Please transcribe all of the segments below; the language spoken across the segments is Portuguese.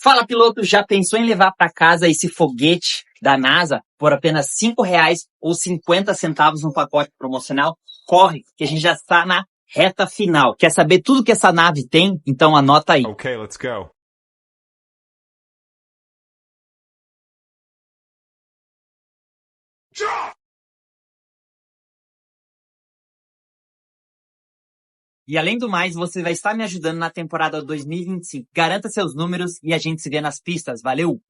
Fala, piloto, já pensou em levar para casa esse foguete da NASA por apenas R$ 5 ou 50 centavos no pacote promocional? Corre, que a gente já está na reta final. Quer saber tudo que essa nave tem? Então anota aí. Okay, let's go. E além do mais, você vai estar me ajudando na temporada 2025. Garanta seus números e a gente se vê nas pistas. Valeu!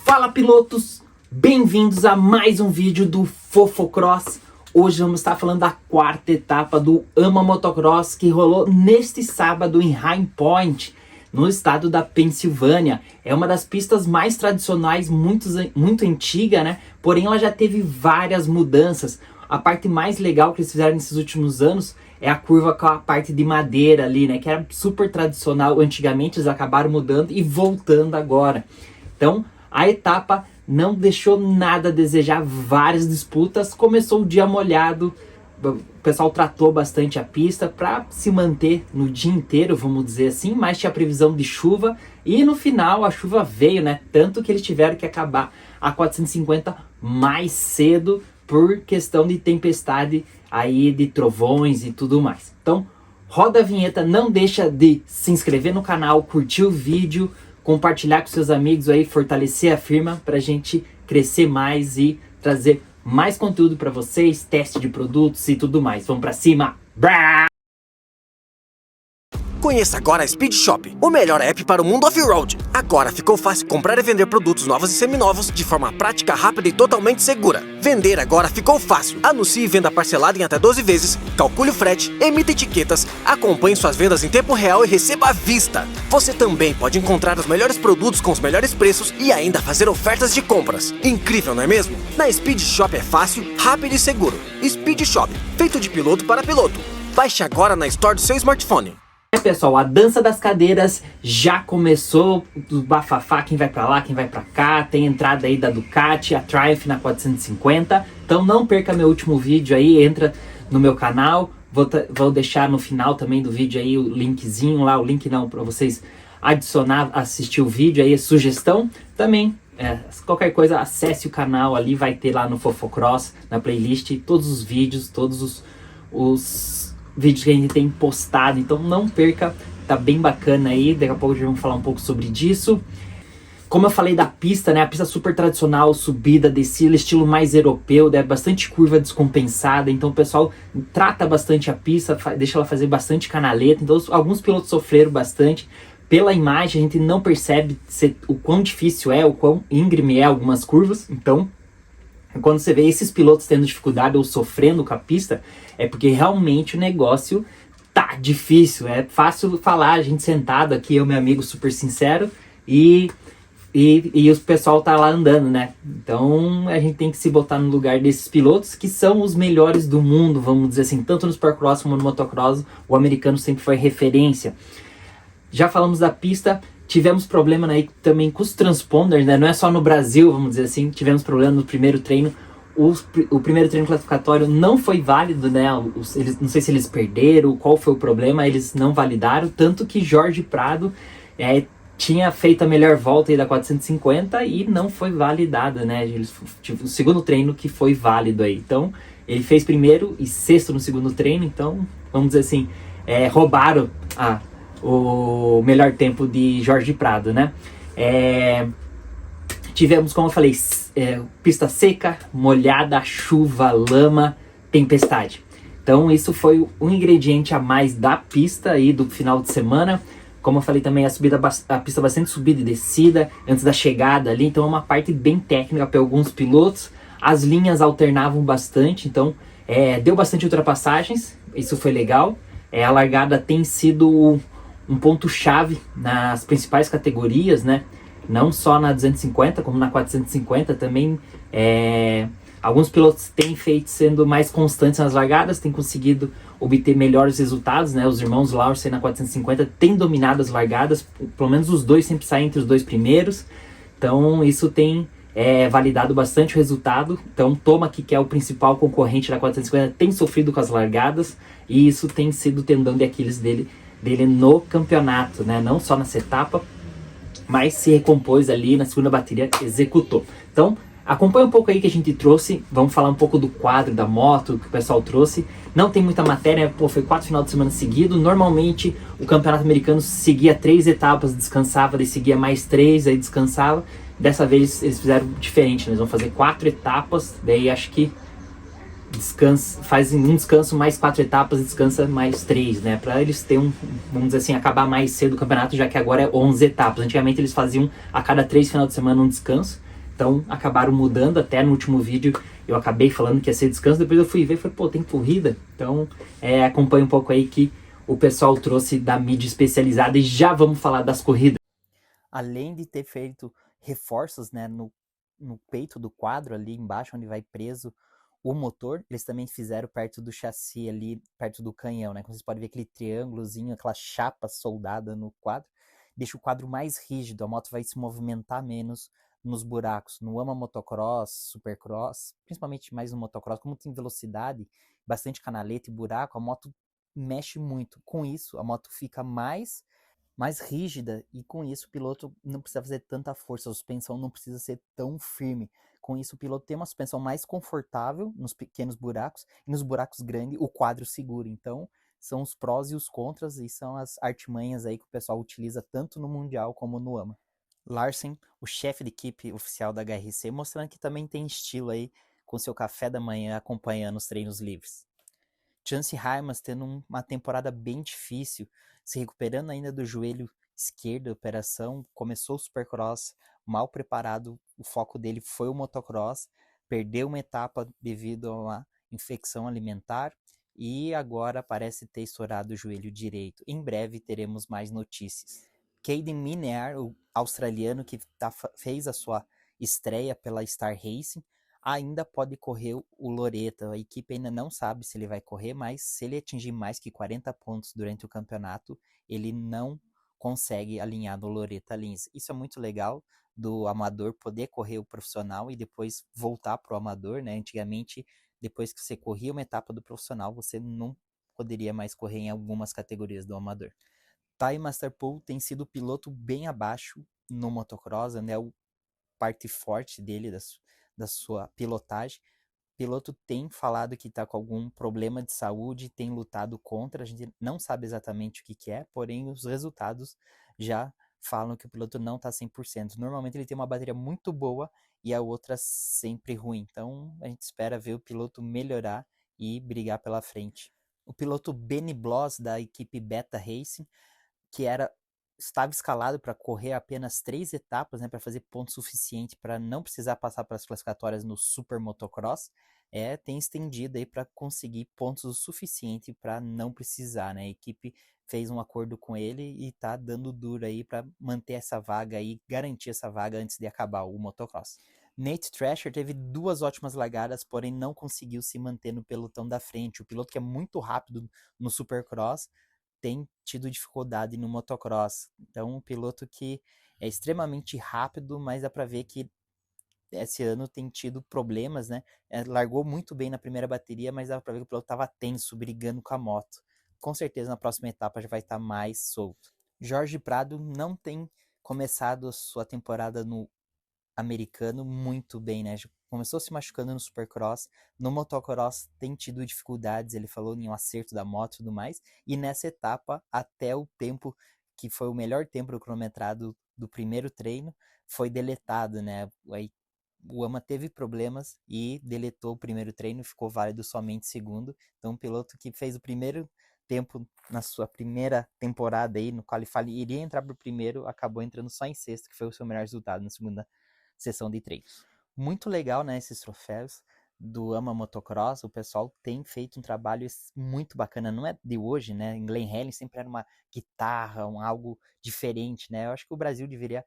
Fala, pilotos! Bem-vindos a mais um vídeo do Fofocross. Hoje vamos estar falando da quarta etapa do AMA Motocross que rolou neste sábado em High Point, no estado da Pensilvânia. É uma das pistas mais tradicionais, muito antiga, né? Porém, ela já teve várias mudanças. A parte mais legal que eles fizeram nesses últimos anos é a curva com a parte de madeira ali, né? Que era super tradicional antigamente, eles acabaram mudando e voltando agora. Então, a etapa não deixou nada a desejar, várias disputas. Começou o dia molhado, o pessoal tratou bastante a pista para se manter no dia inteiro, vamos dizer assim, mas tinha previsão de chuva e no final a chuva veio, né? Tanto que eles tiveram que acabar a 450 mais cedo por questão de tempestade aí, de trovões e tudo mais. Então, roda a vinheta, não deixa de se inscrever no canal, curtir o vídeo, compartilhar com seus amigos aí, fortalecer a firma pra gente crescer mais e trazer mais conteúdo para vocês, teste de produtos e tudo mais. Vamos pra cima! Brá! Conheça agora a Speed Shop, o melhor app para o mundo off-road. Agora ficou fácil comprar e vender produtos novos e seminovos de forma prática, rápida e totalmente segura. Vender agora ficou fácil. Anuncie venda parcelada em até 12 vezes, calcule o frete, emita etiquetas, acompanhe suas vendas em tempo real e receba à vista. Você também pode encontrar os melhores produtos com os melhores preços e ainda fazer ofertas de compras. Incrível, não é mesmo? Na Speed Shop é fácil, rápido e seguro. Speed Shop, feito de piloto para piloto. Baixe agora na Store do seu smartphone. Pessoal, a dança das cadeiras já começou, do bafafá, quem vai pra lá, quem vai pra cá, tem entrada aí da Ducati, a Triumph na 450, então não perca meu último vídeo aí, entra no meu canal, vou deixar no final também do vídeo aí o linkzinho lá, o link não, pra vocês adicionar, assistir o vídeo aí, sugestão, também, qualquer coisa, acesse o canal ali, vai ter lá no Fofocross, na playlist, todos os vídeos, todos os vídeos que a gente tem postado, então não perca, tá bem bacana aí, daqui a pouco já vamos falar um pouco sobre disso. Como eu falei da pista, né, a pista super tradicional, subida, descida, estilo mais europeu, né, bastante curva descompensada, então o pessoal trata bastante a pista, deixa ela fazer bastante canaleta, então alguns pilotos sofreram bastante. Pela imagem a gente não percebe o quão difícil é, o quão íngreme é algumas curvas, então quando você vê esses pilotos tendo dificuldade ou sofrendo com a pista, é porque realmente o negócio tá difícil. É fácil falar, a gente sentado aqui, eu, meu amigo super sincero, e o pessoal tá lá andando, né? Então a gente tem que se botar no lugar desses pilotos que são os melhores do mundo, vamos dizer assim, tanto no Supercross como no Motocross, o americano sempre foi referência. Já falamos da pista. Tivemos problema aí também com os transponders, né? Não é só no Brasil, vamos dizer assim. Tivemos problema no primeiro treino. O primeiro treino classificatório não foi válido, né? Não sei se eles perderam, qual foi o problema. Eles não validaram. Tanto que Jorge Prado tinha feito a melhor volta aí da 450 e não foi validada, né? O segundo treino que foi válido aí. Então, ele fez primeiro e sexto no segundo treino. Então, vamos dizer assim, roubaram o melhor tempo de Jorge Prado, né? Tivemos, como eu falei, pista seca, molhada, chuva, lama, tempestade. Então isso foi um ingrediente a mais da pista aí do final de semana. Como eu falei também, a pista bastante subida e descida antes da chegada ali, então é uma parte bem técnica para alguns pilotos. As linhas alternavam bastante, então deu bastante ultrapassagens, isso foi legal. A largada tem sido um ponto-chave nas principais categorias, né? Não só na 250, como na 450 também. Alguns pilotos têm sendo mais constantes nas largadas, têm conseguido obter melhores resultados, né? Os irmãos Lawrence na 450 têm dominado as largadas, pelo menos os dois sempre saem entre os dois primeiros. Então isso tem validado bastante o resultado. Então Toma, que é o principal concorrente da 450, tem sofrido com as largadas, e isso tem sido o tendão de Aquiles dele no campeonato, né? Não só nessa etapa. mas se recompôs ali na segunda bateria, executou. Então, acompanha um pouco aí que a gente trouxe, vamos falar um pouco do quadro da moto que o pessoal trouxe. Não tem muita matéria, foi 4 final de semana seguidos. Normalmente o campeonato americano seguia 3 etapas, descansava, daí seguia mais 3, aí descansava. Dessa vez eles fizeram diferente, né? Eles vão fazer 4 etapas, daí acho que descansa, faz um descanso mais 4 etapas e descansa mais 3, né? Pra eles terem vamos dizer assim, acabar mais cedo o campeonato, já que agora é 11 etapas. Antigamente eles faziam a cada 3 final de semana um descanso. Então acabaram mudando, até no último vídeo eu acabei falando que ia ser descanso, depois eu fui ver e falei, pô, tem corrida? Então acompanha um pouco aí que o pessoal trouxe da mídia especializada e já vamos falar das corridas. Além de ter feito reforços, né, no peito do quadro ali embaixo, onde vai preso o motor, eles também fizeram perto do chassi ali, perto do canhão, né? Como vocês podem ver aquele triângulozinho, aquela chapa soldada no quadro, deixa o quadro mais rígido, a moto vai se movimentar menos nos buracos. No AMA Motocross, Supercross, principalmente mais no motocross, como tem velocidade, bastante canaleta e buraco, a moto mexe muito. Com isso, a moto fica mais rígida e com isso o piloto não precisa fazer tanta força, a suspensão não precisa ser tão firme. Com isso o piloto tem uma suspensão mais confortável nos pequenos buracos e nos buracos grandes o quadro segura. Então são os prós e os contras e são as artimanhas aí que o pessoal utiliza tanto no Mundial como no AMA. Larsen, o chefe de equipe oficial da HRC, mostrando que também tem estilo aí com seu café da manhã acompanhando os treinos livres. Chance Hymas tendo uma temporada bem difícil, se recuperando ainda do joelho esquerdo da operação, começou o Supercross mal preparado, o foco dele foi o motocross, perdeu uma etapa devido a uma infecção alimentar e agora parece ter estourado o joelho direito. Em breve teremos mais notícias. Caden Minear, o australiano que fez a sua estreia pela Star Racing, ainda pode correr o Loretta. A equipe ainda não sabe se ele vai correr, mas se ele atingir mais que 40 pontos durante o campeonato, ele não consegue alinhar no Loretta Lins. Isso é muito legal do amador poder correr o profissional e depois voltar para o amador, né? Antigamente, depois que você corria uma etapa do profissional, você não poderia mais correr em algumas categorias do amador. Ty Masterpool tem sido piloto bem abaixo no motocross, né? O parte forte dele, da sua pilotagem. O piloto tem falado que está com algum problema de saúde, tem lutado contra, a gente não sabe exatamente o que é, porém os resultados já falam que o piloto não está 100%. Normalmente ele tem uma bateria muito boa e a outra sempre ruim, então a gente espera ver o piloto melhorar e brigar pela frente. O piloto Benny Bloss, da equipe Beta Racing, que estava escalado para correr apenas 3 etapas, né, para fazer ponto suficiente para não precisar passar para as classificatórias no Super Motocross, tem estendido aí para conseguir pontos o suficiente para não precisar, né? A equipe fez um acordo com ele e está dando duro aí para manter essa vaga aí, garantir essa vaga antes de acabar o motocross. Nate Thrasher teve 2 ótimas largadas, porém não conseguiu se manter no pelotão da frente. O piloto que é muito rápido no Supercross tem tido dificuldade no motocross. Então, um piloto que é extremamente rápido, mas dá para ver que esse ano tem tido problemas, né? Largou muito bem na primeira bateria, mas dá para ver que o piloto estava tenso, brigando com a moto. Com certeza na próxima etapa já vai estar mais solto. Jorge Prado não tem começado a sua temporada no americano muito bem, né? Começou se machucando no Supercross, no motocross tem tido dificuldades, ele falou em um acerto da moto e tudo mais, e nessa etapa, até o tempo que foi o melhor tempo do cronometrado do primeiro treino, foi deletado, né? Aí, o AMA teve problemas e deletou o primeiro treino, ficou válido somente segundo, então um piloto que fez o primeiro tempo na sua primeira temporada aí, no qual ele iria entrar para o primeiro, acabou entrando só em sexto, que foi o seu melhor resultado na segunda sessão de treinos. Muito legal, né, esses troféus do AMA Motocross, o pessoal tem feito um trabalho muito bacana, não é de hoje, né, em Glen Helen sempre era uma guitarra, algo diferente, né, eu acho que o Brasil deveria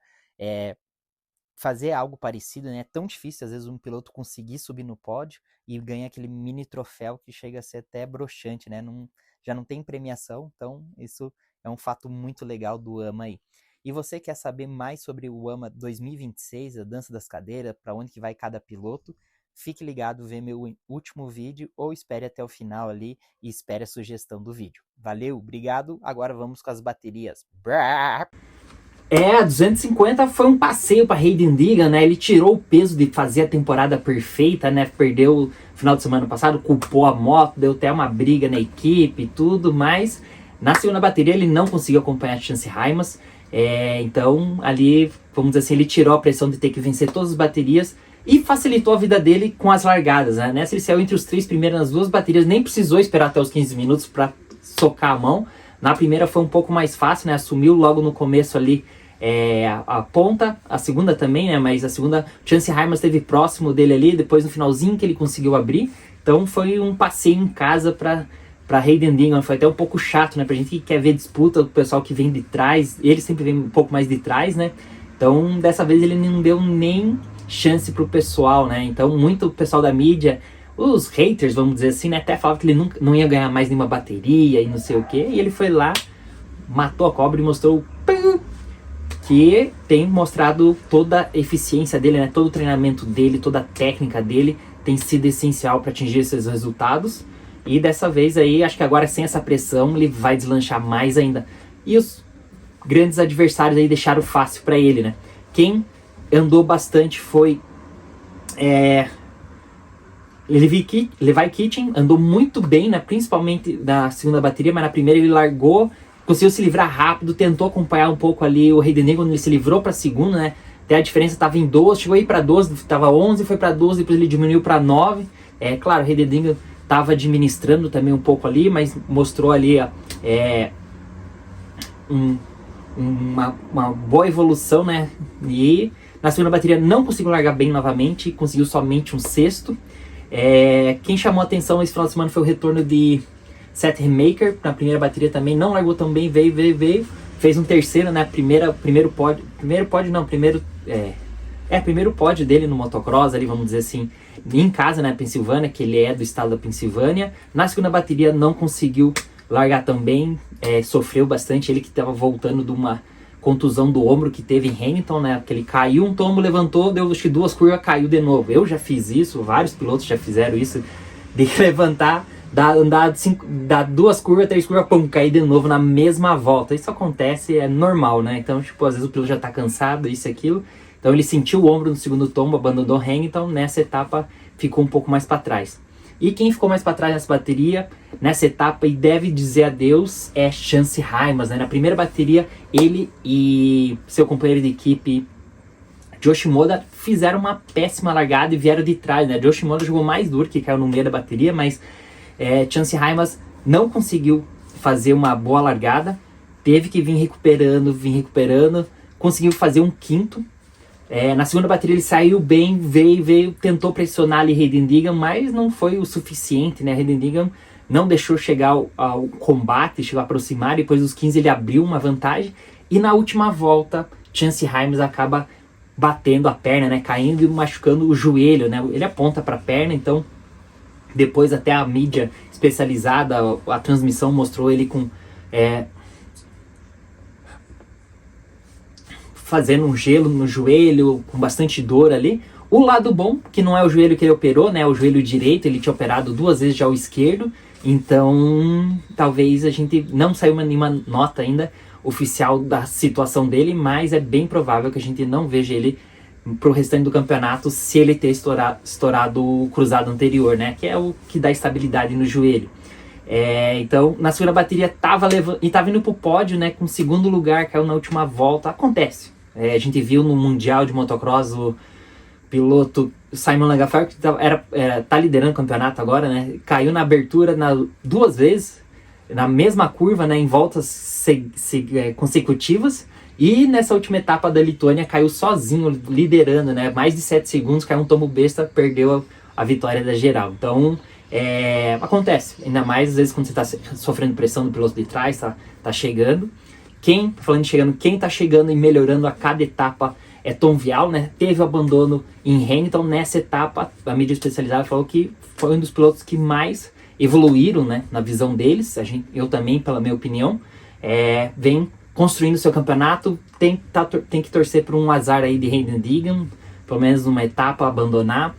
fazer algo parecido, né, é tão difícil às vezes um piloto conseguir subir no pódio e ganhar aquele mini troféu que chega a ser até broxante, né, já não tem premiação, então isso é um fato muito legal do AMA aí. E você quer saber mais sobre o AMA 2026, a dança das cadeiras, para onde que vai cada piloto? Fique ligado, vê meu último vídeo ou espere até o final ali e espere a sugestão do vídeo. Valeu, obrigado, agora vamos com as baterias. Brá! A 250 foi um passeio para Hayden Deegan, né? Ele tirou o peso de fazer a temporada perfeita, né? Perdeu o final de semana passado, culpou a moto, deu até uma briga na equipe e tudo, mas na segunda bateria ele não conseguiu acompanhar a Chance Hymas. Então ali, vamos dizer assim, ele tirou a pressão de ter que vencer todas as baterias e facilitou a vida dele com as largadas, né? Nessa ele saiu entre os 3 primeiros nas 2 baterias, nem precisou esperar até os 15 minutos para socar a mão. Na primeira foi um pouco mais fácil, né? Assumiu logo no começo ali a ponta, a segunda também, né? Mas a segunda, Chance Hymas esteve próximo dele ali, depois no finalzinho que ele conseguiu abrir. Então foi um passeio em casa para Hayden Deegan. Foi até um pouco chato, né? Pra gente que quer ver disputa, o pessoal que vem de trás, ele sempre vem um pouco mais de trás, né? Então dessa vez ele não deu nem chance pro pessoal, né? Então muito pessoal da mídia, os haters, vamos dizer assim, né? Até falavam que ele não ia ganhar mais nenhuma bateria e não sei o que. E ele foi lá, matou a cobra e mostrou que tem mostrado toda a eficiência dele, né? Todo o treinamento dele, toda a técnica dele tem sido essencial para atingir esses resultados. E dessa vez aí, acho que agora sem essa pressão, ele vai deslanchar mais ainda. E os grandes adversários aí deixaram fácil para ele, né? Quem andou bastante foi Levi Kitchen, andou muito bem, né? Principalmente na segunda bateria, mas na primeira ele largou, conseguiu se livrar rápido, tentou acompanhar um pouco ali o Hayden Deegan quando ele se livrou para a segunda, né? Até a diferença estava em 12, chegou aí para 12, estava 11, foi para 12, depois ele diminuiu para 9. Claro, o Hayden Deegan estava administrando também um pouco ali, mas mostrou ali uma boa evolução, né? E na segunda bateria não conseguiu largar bem novamente, conseguiu somente um sexto. Quem chamou a atenção esse final de semana foi o retorno de Seth Remaker. Na primeira bateria também não largou tão bem, veio, fez um terceiro, né? Primeiro pódio dele no motocross ali, vamos dizer assim, em casa, né, Pensilvânia, que ele é do estado da Pensilvânia. Na segunda bateria não conseguiu largar também, sofreu bastante, ele que estava voltando de uma contusão do ombro que teve em Hamilton, né, que ele caiu um tombo, levantou, deu acho que 2 curvas, caiu de novo. Eu já fiz isso, vários pilotos já fizeram isso, de levantar, dar 2 curvas, 3 curvas, pum, cair de novo na mesma volta. Isso acontece, é normal, né, então tipo, às vezes o piloto já está cansado, isso e aquilo. Então ele sentiu o ombro no segundo tombo, abandonou Hamilton, nessa etapa ficou um pouco mais para trás. E quem ficou mais para trás nessa bateria, nessa etapa, e deve dizer adeus, é Chance Hymas, né? Na primeira bateria, ele e seu companheiro de equipe, Joe Shimoda, fizeram uma péssima largada e vieram de trás, né? Joe Shimoda jogou mais duro, que caiu no meio da bateria, mas Chance Hymas não conseguiu fazer uma boa largada, teve que vir recuperando, conseguiu fazer um quinto. Na segunda bateria ele saiu bem, veio, tentou pressionar ali Hayden Deegan, mas não foi o suficiente, né? Hayden Deegan não deixou chegar ao combate, chegou a aproximar, depois dos 15 ele abriu uma vantagem, e na última volta, Chance Hymas acaba batendo a perna, né? Caindo e machucando o joelho, né? Ele aponta para a perna, então depois até a mídia especializada, a transmissão mostrou ele com... fazendo um gelo no joelho, com bastante dor ali. O lado bom, que não é o joelho que ele operou, né? O joelho direito, ele tinha operado 2 vezes já o esquerdo. Então, talvez a gente não saiu nenhuma nota ainda oficial da situação dele, mas é bem provável que a gente não veja ele pro restante do campeonato se ele ter estourado o cruzado anterior, né? Que é o que dá estabilidade no joelho. Então, na segunda bateria tava indo pro pódio, né? Com segundo lugar, caiu na última volta. Acontece. A gente viu no Mundial de Motocross o piloto Simon Langafar, que tá liderando o campeonato agora, né? Caiu na abertura 2 vezes, na mesma curva, né? Em voltas consecutivas. E nessa última etapa da Lituânia caiu sozinho, liderando, né? Mais de 7 segundos, caiu um tombo besta, perdeu a vitória da geral. Então, acontece. Ainda mais às vezes quando você está sofrendo pressão do piloto de trás, tá chegando. Quem tá chegando e melhorando a cada etapa é Tom Vial, né? Teve o abandono em Hamilton. Nessa etapa, a mídia especializada falou que foi um dos pilotos que mais evoluíram, né? Na visão deles. Eu também, pela minha opinião, vem construindo seu campeonato. Tem que torcer por um azar aí de Hayden Deegan, pelo menos numa etapa, abandonar.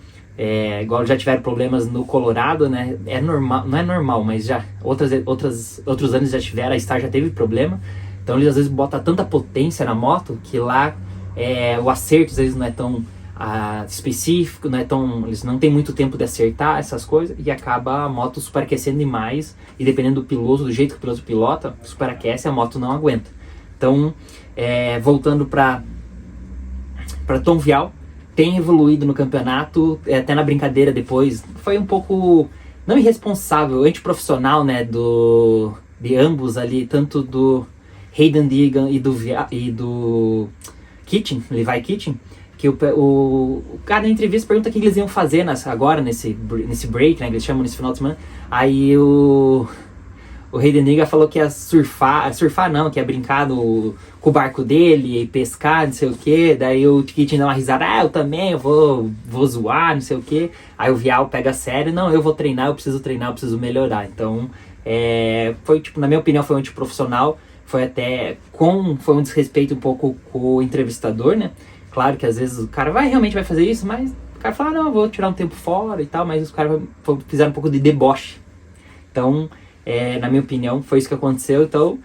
Igual já tiveram problemas no Colorado, né? Normal, não é normal, mas já outros anos já tiveram, a Star já teve problema. Então eles às vezes botam tanta potência na moto que lá o acerto às vezes não é tão específico, não é tão, eles não têm muito tempo de acertar essas coisas e acaba a moto superaquecendo demais e dependendo do piloto, do jeito que o piloto pilota, superaquece, a moto não aguenta. Então, voltando para Tom Vialle, tem evoluído no campeonato, até na brincadeira depois, foi um pouco, não irresponsável, antiprofissional, né, de ambos ali, tanto do Hayden Deegan e do Kitchen, Levi Kitchen, que o cara na entrevista pergunta o que eles iam fazer agora, nesse break, né, que eles chamam nesse final de semana. Aí o Hayden Deegan falou que ia surfar não, que ia brincar com o barco dele, e pescar, não sei o que. Daí o Kitchen dá uma risada, eu também, eu vou zoar, não sei o que. Aí o Vialle pega a sério, não, eu vou treinar, eu preciso melhorar. Então, foi, tipo, na minha opinião, foi um antiprofissional, foi um desrespeito um pouco com o entrevistador, né? Claro que às vezes o cara realmente vai fazer isso, mas o cara fala, não, eu vou tirar um tempo fora e tal, mas os caras fizeram um pouco de deboche. Então, na minha opinião, foi isso que aconteceu. Então,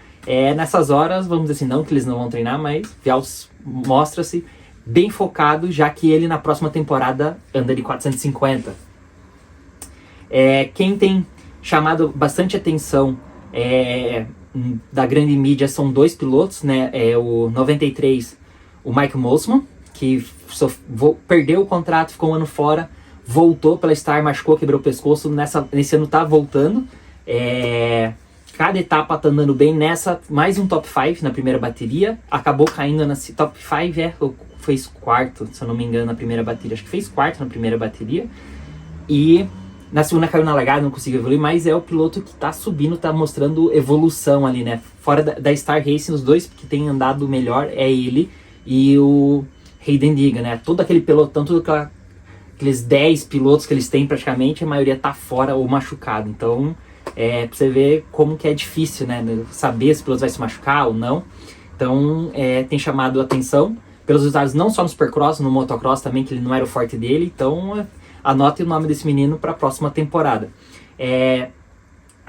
nessas horas, vamos dizer assim, não que eles não vão treinar, mas Vialle mostra-se bem focado, já que ele na próxima temporada anda de 450. Quem tem chamado bastante atenção da grande mídia são dois pilotos, né? O 93, o Mike Mosiman, que perdeu o contrato, ficou um ano fora, voltou pela Star, machucou, quebrou o pescoço, nesse ano tá voltando. Cada etapa tá andando bem, mais um top 5 na primeira bateria, acabou caindo na top 5, fez quarto, se eu não me engano, na primeira bateria, acho que fez quarto na primeira bateria, e na segunda caiu na largada, não conseguiu evoluir, mas é o piloto que tá subindo, tá mostrando evolução ali, né, fora da Star Racing, os dois que tem andado melhor é ele e o Hayden Deegan, né, todo aquele pelotão, aqueles 10 pilotos que eles têm praticamente, a maioria tá fora ou machucado, então pra você ver como que é difícil, né, saber se o piloto vai se machucar ou não. Então tem chamado a atenção pelos resultados não só no Supercross, no Motocross também, que ele não era o forte dele. Então anote o nome desse menino para a próxima temporada.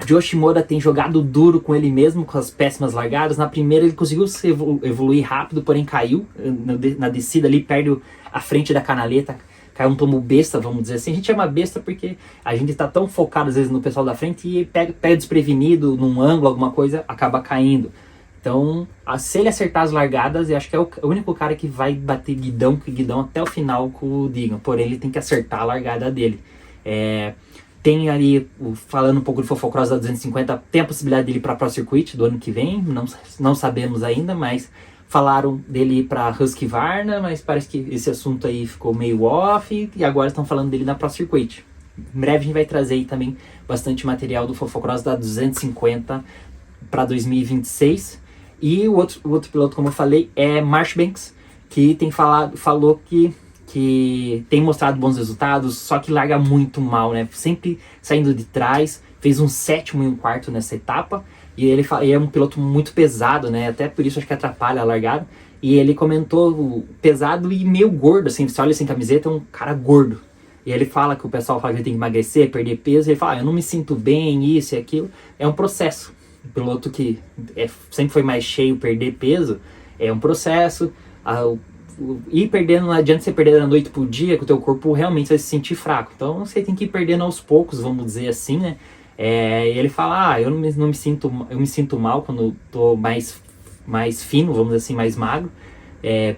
Joe Shimoda tem jogado duro com ele mesmo, com as péssimas largadas. Na primeira ele conseguiu evoluir rápido, porém caiu na descida ali, perde a frente da canaleta, caiu um tomo besta, vamos dizer assim. A gente chama besta porque a gente está tão focado às vezes no pessoal da frente e pega desprevenido num ângulo, alguma coisa, acaba caindo. Então, se ele acertar as largadas, eu acho que é o único cara que vai bater guidão até o final com o Deegan. Porém, ele tem que acertar a largada dele. Tem ali, falando um pouco do Fofocross da 250, tem a possibilidade dele ir para Pro Circuit do ano que vem, não sabemos ainda, mas falaram dele ir para Husqvarna, mas parece que esse assunto aí ficou meio off, e agora estão falando dele na Pro Circuit. Em breve a gente vai trazer aí também bastante material do Fofocross da 250 para 2026. E o outro piloto, como eu falei, é Marchbanks, que falou que tem mostrado bons resultados, só que larga muito mal, né? Sempre saindo de trás, fez um 7º e um 4º nessa etapa, e ele é um piloto muito pesado, né? Até por isso acho que atrapalha a largada. E ele comentou pesado e meio gordo, assim, você olha sem camiseta, é um cara gordo. E ele fala que o pessoal fala que ele tem que emagrecer, perder peso, e ele fala, eu não me sinto bem, isso e aquilo. É um processo. Um piloto que sempre foi mais cheio, perder peso, é um processo. Ir perdendo, não adianta você perder da noite pro dia, que o teu corpo realmente vai se sentir fraco. Então você tem que ir perdendo aos poucos, vamos dizer assim, né? E ele fala, eu me sinto mal quando eu tô mais fino, vamos dizer assim, mais magro,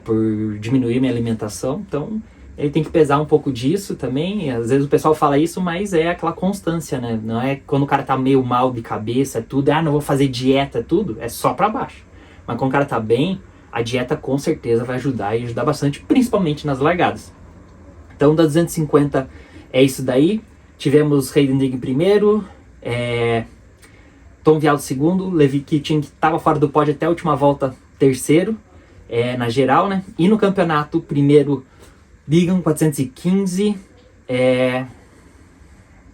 por diminuir minha alimentação. Então ele tem que pesar um pouco disso também. Às vezes o pessoal fala isso, mas é aquela constância, né? Não é quando o cara tá meio mal de cabeça, tudo, não vou fazer dieta, tudo, é só pra baixo. Mas quando o cara tá bem, a dieta com certeza vai ajudar, e ajudar bastante, principalmente nas largadas. Então da 250 é isso daí. Tivemos Hayden Deegan primeiro, Tom Vialle segundo, Levi Kitchen, que estava fora do pódio até a última volta, terceiro, na geral, né? E no campeonato, primeiro Deegan 415,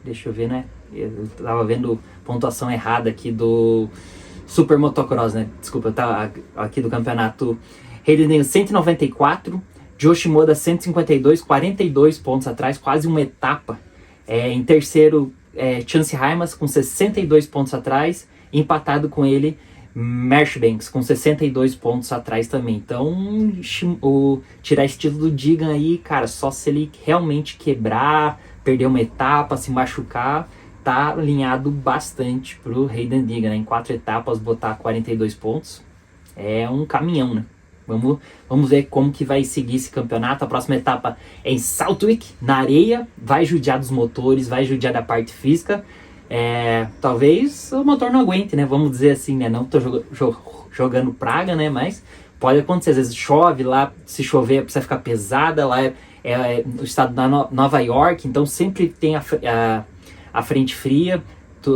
deixa eu ver, né? Eu tava vendo pontuação errada aqui do Super Motocross, né? Desculpa, tá aqui do campeonato. Hayden Deegan 194, Joe Shimoda 152, 42 pontos atrás, quase uma etapa. Em terceiro, Chance Hymas com 62 pontos atrás, empatado com ele Marchbanks com 62 pontos atrás também. Então, tirar esse título do Digan aí, cara, só se ele realmente quebrar, perder uma etapa, se machucar, tá alinhado bastante pro Hayden Digan, né? Em 4 etapas botar 42 pontos é um caminhão, né? Vamos ver como que vai seguir esse campeonato. A próxima etapa é em Southwick, na areia, vai judiar dos motores, vai judiar da parte física. Talvez o motor não aguente, né? Vamos dizer assim, né? Não tô jogando praga, né? Mas pode acontecer, às vezes chove lá, se chover precisa ficar pesada, lá é o estado da Nova York, então sempre tem a frente fria.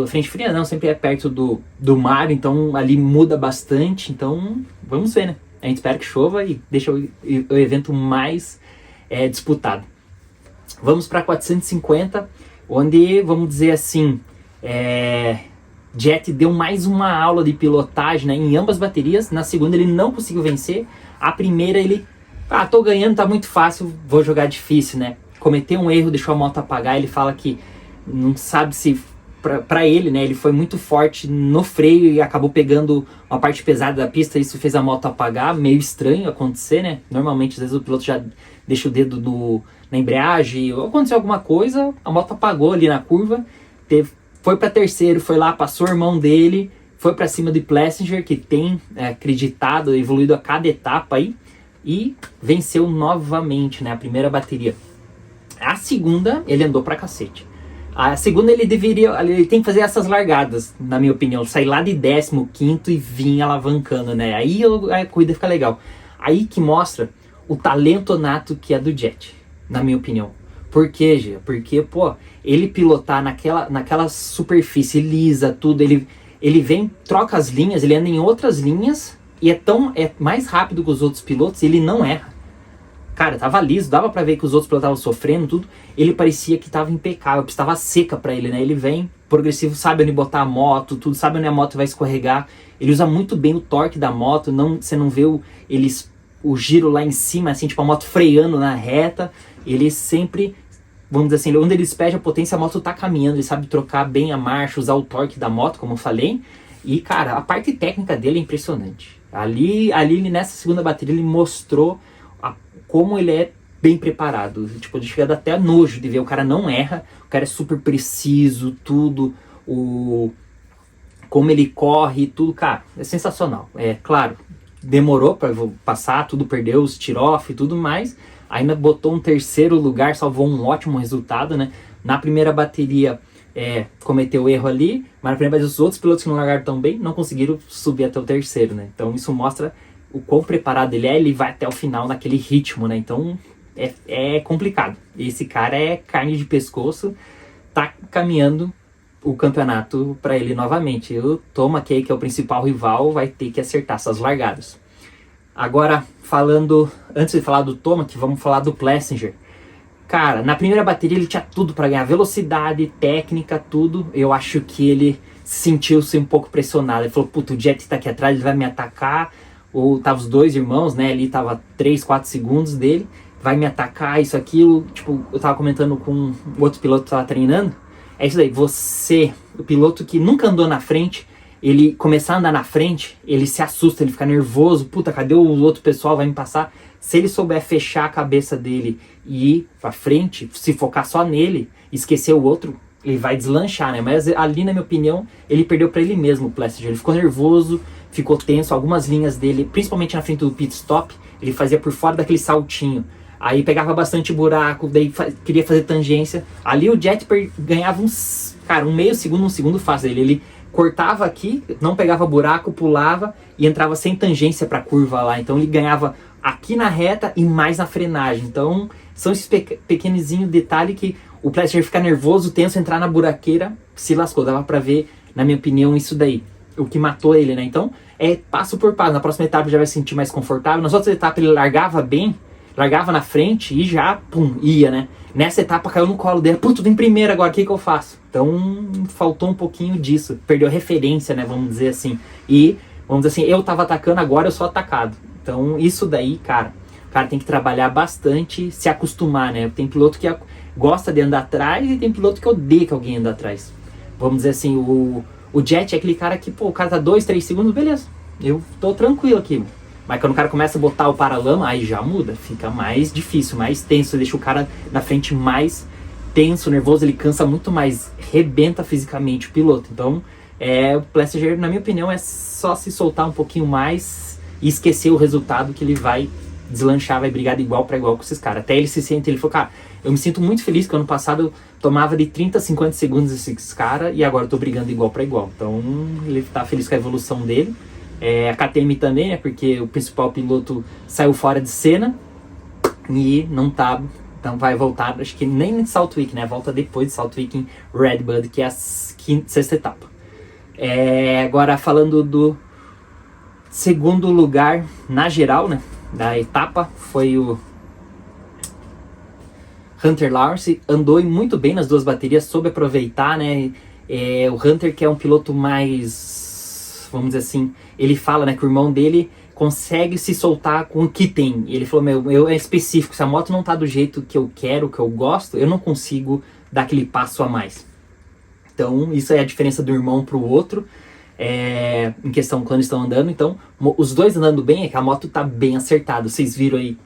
Frente fria não, sempre é perto do mar, então ali muda bastante, então vamos ver, né? A gente espera que chova e deixa o evento mais disputado. Vamos para 450, onde, vamos dizer assim, Jet deu mais uma aula de pilotagem, né, em ambas baterias. Na segunda ele não conseguiu vencer. A primeira ele, tô ganhando, tá muito fácil, vou jogar difícil, né? Cometeu um erro, deixou a moto apagar. Ele fala que não sabe se... Pra ele, né, ele foi muito forte no freio e acabou pegando uma parte pesada da pista. Isso fez a moto apagar, meio estranho acontecer, né? Normalmente, às vezes o piloto já deixa o dedo na embreagem, ou aconteceu alguma coisa, a moto apagou ali na curva, foi para terceiro, foi lá, passou o irmão dele, foi para cima de Plessinger, que tem acreditado, evoluído a cada etapa aí, e venceu novamente, né, a primeira bateria. A segunda, ele andou pra cacete. A segunda ele tem que fazer essas largadas, na minha opinião, sair lá de 15º e vir alavancando, né? Aí a corrida fica legal. Aí que mostra o talento nato que é do Jet, na minha opinião. Por quê, Gia? Porque, pô, ele pilotar naquela superfície lisa, tudo, ele vem, troca as linhas, ele anda em outras linhas e é mais rápido que os outros pilotos e ele não erra. Cara, tava liso, dava pra ver que os outros pilotos estavam sofrendo, tudo. Ele parecia que tava impecável, estava seca pra ele, né? Ele vem progressivo, sabe onde botar a moto, tudo, sabe onde a moto vai escorregar. Ele usa muito bem o torque da moto, você não vê o giro lá em cima, assim, tipo a moto freando na reta. Ele sempre, vamos dizer assim, onde ele despede a potência, a moto tá caminhando, ele sabe trocar bem a marcha, usar o torque da moto, como eu falei. E, cara, a parte técnica dele é impressionante. Ali nessa segunda bateria, ele mostrou como ele é bem preparado. Tipo, de chegar até nojo de ver. O cara não erra, o cara é super preciso, tudo. Como ele corre, tudo, cara, é sensacional. Claro, demorou para passar, tudo, perdeu os tiroff e tudo mais. Ainda botou um terceiro lugar, salvou um ótimo resultado, né? Na primeira bateria cometeu erro ali, mas na primeira bateria os outros pilotos que não largaram tão bem não conseguiram subir até o terceiro, né? Então isso mostra o quão preparado ele vai até o final naquele ritmo, né? Então é complicado. Esse cara é carne de pescoço, tá caminhando o campeonato para ele novamente. O Tomac, que é o principal rival, vai ter que acertar essas largadas. Agora, antes de falar do Tomac, vamos falar do Plessinger. Cara, na primeira bateria ele tinha tudo para ganhar, velocidade, técnica, tudo. Eu acho que ele sentiu-se um pouco pressionado. Ele falou, puto, o Jet tá aqui atrás, ele vai me atacar. Ou tava os dois irmãos, né, ali tava 3, 4 segundos dele, vai me atacar, isso, aquilo. Tipo, eu tava comentando com o outro piloto que tava treinando, é isso daí, o piloto que nunca andou na frente, ele começar a andar na frente, ele se assusta, ele fica nervoso, puta, cadê o outro pessoal, vai me passar? Se ele souber fechar a cabeça dele e ir pra frente, se focar só nele, esquecer o outro, ele vai deslanchar, né? Mas ali, na minha opinião, ele perdeu pra ele mesmo, o Plessinger. Ele ficou nervoso, ficou tenso, algumas linhas dele, principalmente na frente do pit stop, ele fazia por fora daquele saltinho. Aí pegava bastante buraco, daí queria fazer tangência. Ali o Jet ganhava um meio segundo, um segundo fácil dele. Ele cortava aqui, não pegava buraco, pulava e entrava sem tangência pra curva lá. Então ele ganhava aqui na reta e mais na frenagem. Então são esses pequenininhos detalhes que o Plessinger fica nervoso, tenso, entrar na buraqueira, se lascou. Dava pra ver, na minha opinião, isso daí. O que matou ele, né? Então, passo por passo. Na próxima etapa ele já vai se sentir mais confortável. Nas outras etapas ele largava bem, largava na frente e já, ia, né? Nessa etapa caiu no colo dele. Puto, tô em primeiro agora, o que eu faço? Então, faltou um pouquinho disso. Perdeu a referência, né? Vamos dizer assim. E, vamos dizer assim, eu tava atacando, agora eu sou atacado. Então, isso daí, cara, o cara tem que trabalhar bastante, se acostumar, né? Tem piloto que gosta de andar atrás e tem piloto que odeia que alguém ande atrás. Vamos dizer assim, o O Jet é aquele cara que, pô, o cara tá 2, 3 segundos, beleza, eu tô tranquilo aqui. Mas quando o cara começa a botar o paralama, aí já muda, fica mais difícil, mais tenso, deixa o cara na frente mais tenso, nervoso, ele cansa muito mais, rebenta fisicamente o piloto. Então, o Plessinger, na minha opinião, é só se soltar um pouquinho mais e esquecer o resultado que ele vai deslanchar, vai brigar de igual para igual com esses caras. Até ele se sente, ele falou, cara, eu me sinto muito feliz que ano passado eu tomava de 30 a 50 segundos esses caras e agora eu tô brigando igual para igual. Então, ele tá feliz com a evolução dele. A KTM também, né, porque o principal piloto saiu fora de cena e não então vai voltar, acho que nem em Salt Week, né, volta depois de Salt Week em Redbud, que é a sexta etapa. Agora falando do segundo lugar na geral, né, da etapa, foi o Hunter Lawrence, andou muito bem nas duas baterias, soube aproveitar, né, o Hunter, que é um piloto mais, vamos dizer assim, ele fala, né, que o irmão dele consegue se soltar com o que tem. E ele falou, eu é específico, se a moto não tá do jeito que eu quero, que eu gosto, eu não consigo dar aquele passo a mais. Então, isso é a diferença do irmão pro outro, em questão quando estão andando. Então, os dois andando bem, é que a moto tá bem acertada. Vocês viram aí,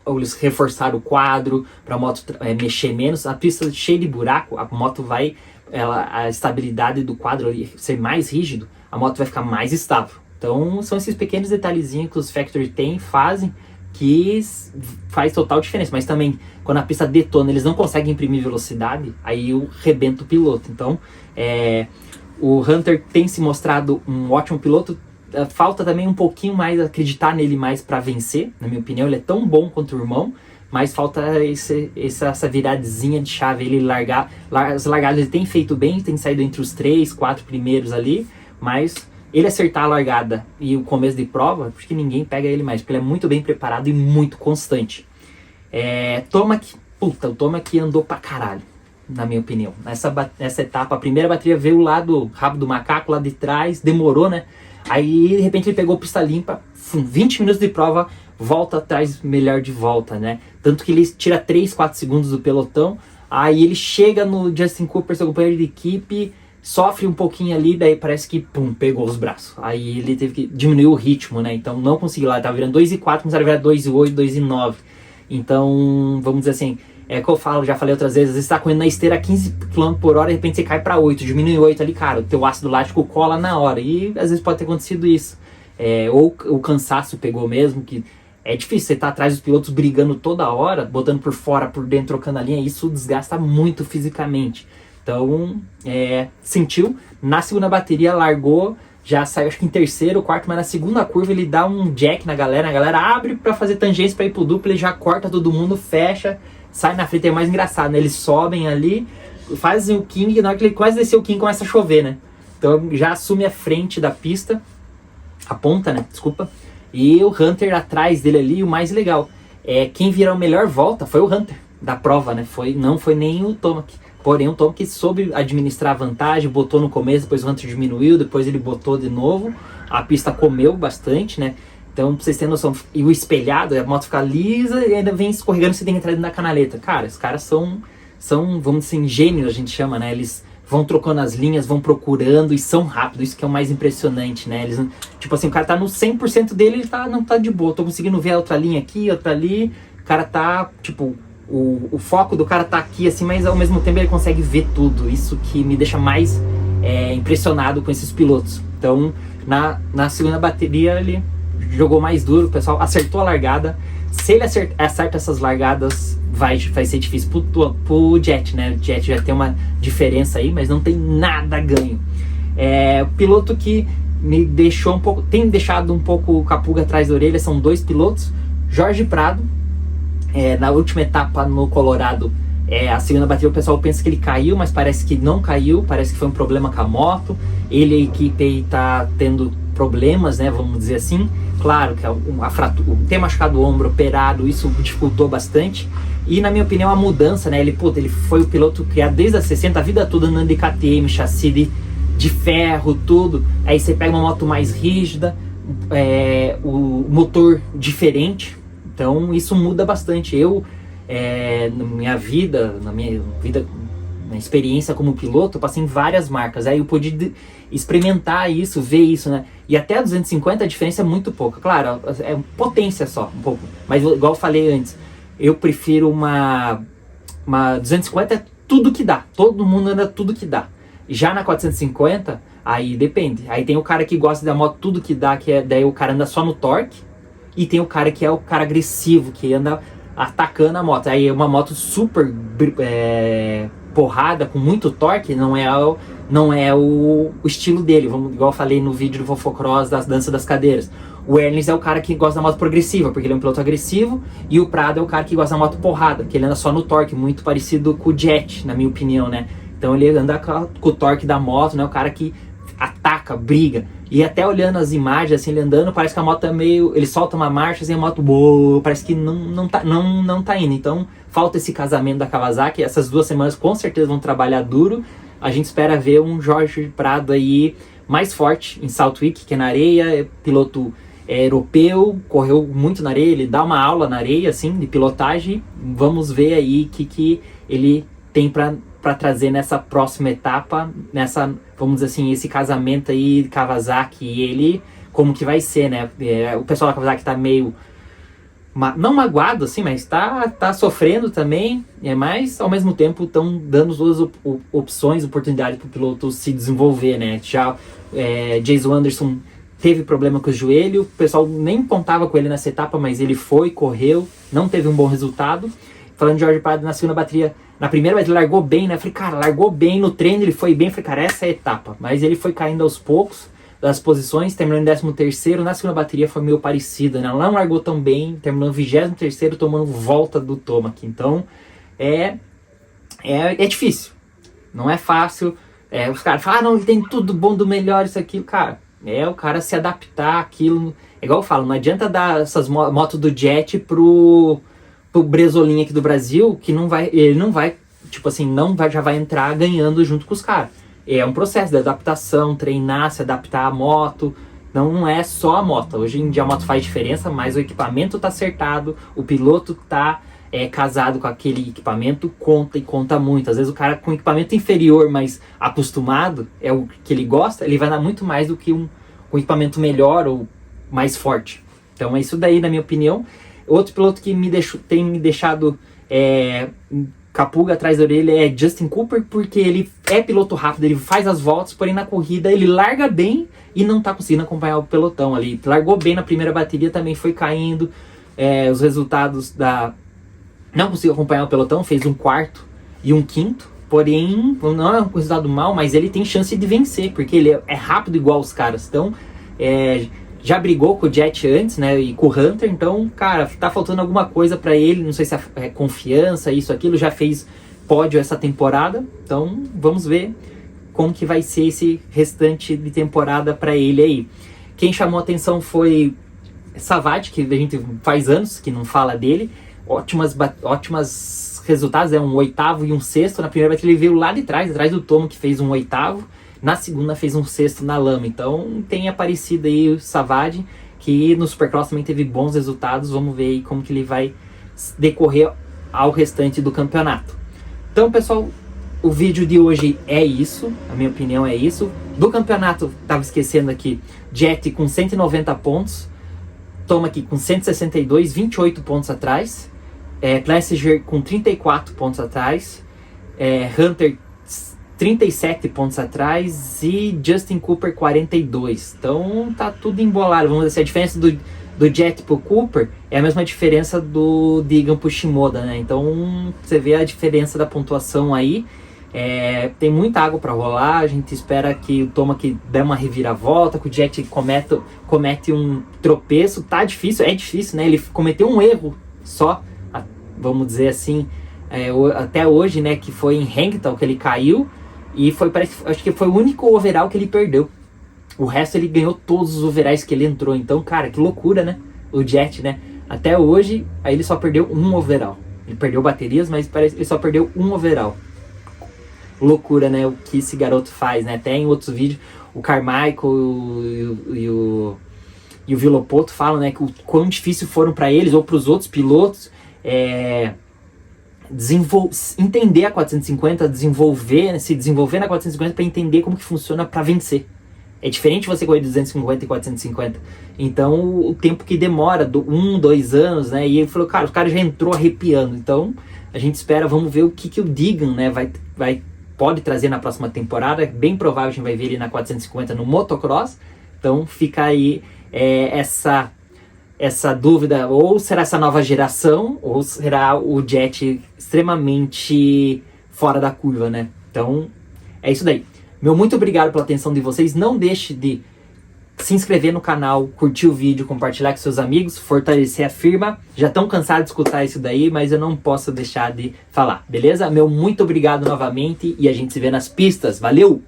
eles reforçaram o quadro para a moto mexer menos. A pista cheia de buraco, a moto vai, a estabilidade do quadro ali ser mais rígido, a moto vai ficar mais estável. Então, são esses pequenos detalhezinhos que os Factory fazem, que faz total diferença. Mas também, quando a pista detona, eles não conseguem imprimir velocidade, aí eu rebento o piloto. Então, o Hunter tem se mostrado um ótimo piloto. Falta também um pouquinho mais acreditar nele mais para vencer. Na minha opinião, ele é tão bom quanto o irmão, mas falta essa viradezinha de chave. Ele largar, as largadas ele tem feito bem, tem saído entre os 3, 4 primeiros ali, mas ele acertar a largada e o começo de prova, acho que ninguém pega ele mais, porque ele é muito bem preparado e muito constante. O Tomac andou pra caralho, na minha opinião. Nessa etapa, a primeira bateria veio lá do rabo do macaco, lá de trás, demorou, né? Aí, de repente, ele pegou pista limpa, 20 minutos de prova, volta atrás, melhor de volta, né? Tanto que ele tira 3, 4 segundos do pelotão, aí ele chega no Justin Cooper, seu companheiro de equipe, sofre um pouquinho ali, daí parece que, pegou os braços. Aí ele teve que diminuir o ritmo, né? Então não conseguiu lá, tava virando 2,4, começaram a virar 2,8, 2,9. Então, vamos dizer assim, que eu falo, já falei outras vezes, às vezes você tá correndo na esteira a 15 km por hora, de repente você cai pra 8, diminui 8 ali, cara, o teu ácido lático cola na hora. E às vezes pode ter acontecido isso. Ou o cansaço pegou mesmo, que é difícil, você tá atrás dos pilotos brigando toda hora, botando por fora, por dentro, trocando a linha, isso desgasta muito fisicamente. Então, sentiu. Na segunda bateria, largou, já saiu acho que em terceiro, quarto, mas na segunda curva ele dá um jack na galera, a galera abre pra fazer tangência pra ir pro duplo, ele já corta todo mundo, fecha, sai na frente. É mais engraçado, né? Eles sobem ali, fazem o King, e na hora que ele quase desceu o King começa a chover, né? Então já assume a frente da pista, a ponta, né? Desculpa. E o Hunter atrás dele ali, o mais legal, quem virou a melhor volta foi o Hunter da prova, né? Não foi nem o Tomac. Porém, o Tomac soube administrar a vantagem, botou no começo, depois o Hunter diminuiu, depois ele botou de novo. A pista comeu bastante, né? Então, pra vocês terem noção, e o espelhado, a moto fica lisa e ainda vem escorregando, você tem que entrar dentro da canaleta. Cara, os caras são, vamos dizer assim, gênios, a gente chama, né? Eles vão trocando as linhas, vão procurando e são rápidos, isso que é o mais impressionante, né? Eles, tipo assim, o cara tá no 100% dele, ele não tá de boa, tô conseguindo ver a outra linha aqui, outra ali, o cara tá, tipo, o foco do cara tá aqui assim, mas ao mesmo tempo ele consegue ver tudo, isso que me deixa mais impressionado com esses pilotos. Então, na segunda bateria ele jogou mais duro, o pessoal acertou a largada. Se ele acerta essas largadas, vai ser difícil pro Jet, né? O Jet já tem uma diferença aí, mas não tem nada ganho. O piloto que me deixou um pouco, tem deixado um pouco com a pulga atrás da orelha, são dois pilotos. Jorge Prado, na última etapa no Colorado, a segunda bateria, o pessoal pensa que ele caiu, mas parece que não caiu, parece que foi um problema com a moto. Ele e a equipe está tendo problemas, né, vamos dizer assim. Claro que ter machucado o ombro, operado, isso dificultou bastante. E na minha opinião a mudança, né, ele foi o piloto criado desde a 60, a vida toda andando de KTM, chassi de ferro, tudo. Aí você pega uma moto mais rígida, o motor diferente, então isso muda bastante. Na minha vida na experiência como piloto, eu passei em várias marcas. Aí eu pude experimentar isso, ver isso, né? E até a 250 a diferença é muito pouca. Claro, é potência só, um pouco. Mas igual eu falei antes, eu prefiro uma 250 é tudo que dá. Todo mundo anda tudo que dá. Já na 450, aí depende. Aí tem o cara que gosta da moto tudo que dá, que é, daí o cara anda só no torque. E tem o cara que é o cara agressivo, que anda atacando a moto. Aí é uma moto super porrada, com muito torque, não é o estilo dele. Igual eu falei no vídeo do Fofocross, das danças das cadeiras. O Ernest é o cara que gosta da moto progressiva, porque ele é um piloto agressivo. E o Prado é o cara que gosta da moto porrada, que ele anda só no torque, muito parecido com o Jet, na minha opinião, né? Então ele anda com o torque da moto, né? O cara que ataca, briga. E até olhando as imagens, assim, ele andando, parece que a moto é meio... Ele solta uma marcha, assim, a moto... Uou, parece que não tá indo. Então, falta esse casamento da Kawasaki. Essas 2 semanas, com certeza, vão trabalhar duro. A gente espera ver um Jorge Prado aí mais forte em Southwick, que é na areia. É piloto europeu, correu muito na areia. Ele dá uma aula na areia, assim, de pilotagem. Vamos ver aí o que ele tem para trazer nessa próxima etapa, nessa, vamos dizer assim, esse casamento aí de Kawasaki e ele, como que vai ser, né? O pessoal da Kawasaki tá meio, não magoado assim, mas tá sofrendo também, mas ao mesmo tempo estão dando 2 opções, oportunidade para o piloto se desenvolver, né? Já Jason Anderson teve problema com o joelho, o pessoal nem contava com ele nessa etapa, mas ele foi, correu, não teve um bom resultado. Falando de Jorge Prado, na segunda bateria, na primeira bateria ele largou bem, né? Eu falei, cara, largou bem no treino, ele foi bem. Eu falei, cara, essa é a etapa. Mas ele foi caindo aos poucos das posições, terminou em 13º. Na segunda bateria foi meio parecida, né? Não largou tão bem, terminou em 23º, tomando volta do Tomac. Então, é difícil. Não é fácil. Os caras falam, não, ele tem tudo bom, do melhor, isso aqui. Cara, o cara se adaptar àquilo. É igual eu falo, não adianta dar essas motos do Jet pro Bresolim aqui do Brasil, que ele não vai, tipo assim, já vai entrar ganhando junto com os caras. É um processo de adaptação, treinar, se adaptar à moto. Não é só a moto. Hoje em dia a moto faz diferença, mas o equipamento tá acertado, o piloto tá casado com aquele equipamento, conta muito. Às vezes o cara com equipamento inferior, mas acostumado, é o que ele gosta, ele vai dar muito mais do que um equipamento melhor ou mais forte. Então é isso daí, na minha opinião. Outro piloto que tem me deixado capuga atrás da orelha é Justin Cooper, porque ele é piloto rápido, ele faz as voltas, porém na corrida ele larga bem e não tá conseguindo acompanhar o pelotão ali. Largou bem na primeira bateria, também foi caindo. Os resultados não conseguiu acompanhar o pelotão, fez um 4º e um 5º, porém não é um resultado mal, mas ele tem chance de vencer, porque ele é rápido igual os caras. Então, já brigou com o Jet antes, né, e com o Hunter, então, cara, tá faltando alguma coisa pra ele, não sei se é confiança, isso, aquilo, já fez pódio essa temporada, então vamos ver como que vai ser esse restante de temporada pra ele aí. Quem chamou a atenção foi Savage, que a gente faz anos que não fala dele, ótimas resultados, um 8º e um 6º, na primeira vez ele veio lá de trás, atrás do Tomo, que fez um 8º, na segunda fez um 6º na lama. Então tem aparecido aí o Savage, que no Supercross também teve bons resultados. Vamos ver aí como que ele vai decorrer ao restante do campeonato. Então, pessoal, o vídeo de hoje é isso, a minha opinião é isso. Do campeonato, tava esquecendo aqui, Jet com 190 pontos, Tomac com 162, 28 pontos atrás, Plessinger com 34 pontos atrás, Hunter 37 pontos atrás e Justin Cooper 42. Então tá tudo embolado. Vamos dizer, a diferença do Jet pro Cooper é a mesma diferença do Digan pro Shimoda, né? Então você vê a diferença da pontuação aí. Tem muita água para rolar. A gente espera que o Tomac dê uma reviravolta, que o Jet comete um tropeço. Tá difícil, é difícil, né? Ele cometeu um erro só, vamos dizer assim, até hoje, né? Que foi em Hangtown que ele caiu. E acho que foi o único overall que ele perdeu. O resto ele ganhou todos os overalls que ele entrou. Então, cara, que loucura, né? O Jet, né? Até hoje, aí ele só perdeu um overall. Ele perdeu baterias, mas parece que ele só perdeu um overall. Loucura, né? O que esse garoto faz, né? Até em outros vídeos, o Carmichael e o Villopoto falam, né? Que o quão difícil foram para eles ou para os outros pilotos entender a 450, se desenvolver na 450 para entender como que funciona para vencer. É diferente você correr 250 e 450. Então, o tempo que demora, 2 anos, né? E ele falou, cara, o cara já entrou arrepiando. Então, a gente espera, vamos ver o que o Deegan, né, pode trazer na próxima temporada. É bem provável que a gente vai ver ele na 450 no motocross. Então, fica aí essa dúvida, ou será essa nova geração, ou será o Jet extremamente fora da curva, né? Então, é isso daí. Meu muito obrigado pela atenção de vocês. Não deixe de se inscrever no canal, curtir o vídeo, compartilhar com seus amigos, fortalecer a firma. Já estão cansados de escutar isso daí, mas eu não posso deixar de falar, beleza? Meu muito obrigado novamente e a gente se vê nas pistas. Valeu!